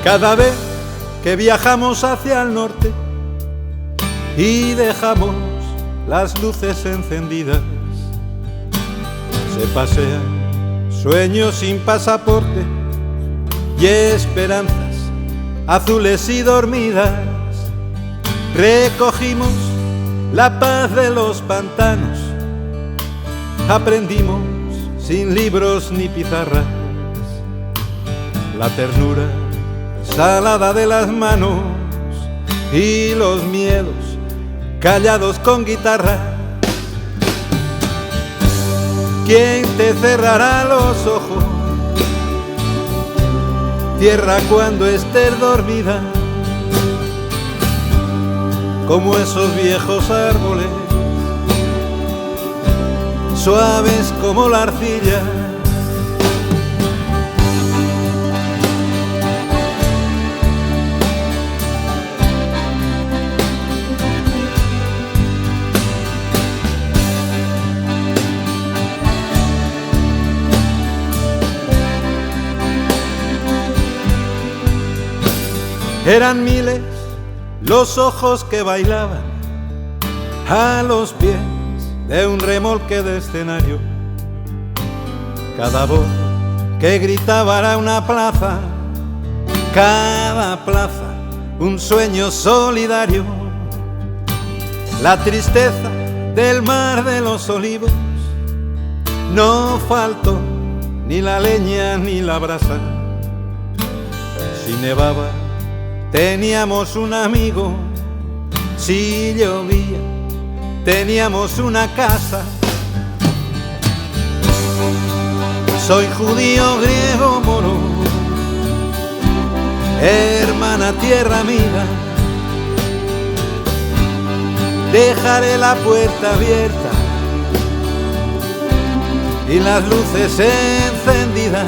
Cada vez que viajamos hacia el norte y dejamos las luces encendidas, se pasean sueños sin pasaporte y esperanzas azules y dormidas. Recogimos la paz de los pantanos, aprendimos sin libros ni pizarras la ternura salada de las manos y los miedos callados con guitarra. ¿Quién te cerrará los ojos, tierra, cuando estés dormida? Como esos viejos árboles, suaves como la arcilla. Eran miles los ojos que bailaban a los pies de un remolque de escenario. Cada voz que gritaba era una plaza, cada plaza un sueño solidario. La tristeza del mar de los olivos, no faltó ni la leña ni la brasa. Si nevaba teníamos un amigo, si llovía teníamos una casa. Soy judío, griego, moro, hermana tierra mía. Dejaré la puerta abierta y las luces encendidas.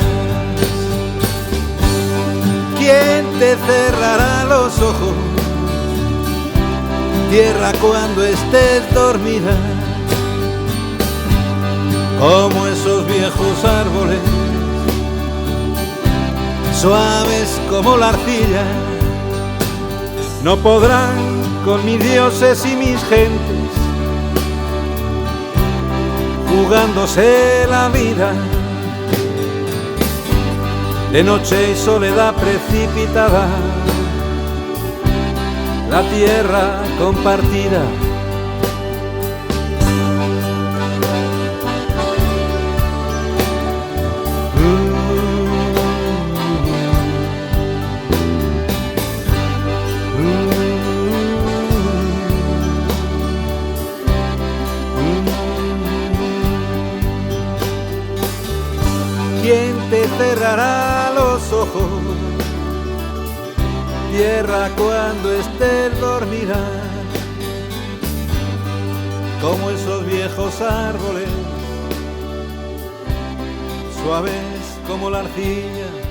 ¿Quién te cerrará los ojos, tierra, cuando estés dormida? Como esos viejos árboles, suaves como la arcilla. No podrán con mis dioses y mis gentes, jugándose la vida. De noche y soledad precipitada, la tierra compartida. ¿Quién te cerrará los ojos, tierra, cuando estés dormida? Como esos viejos árboles, suaves como la arcilla.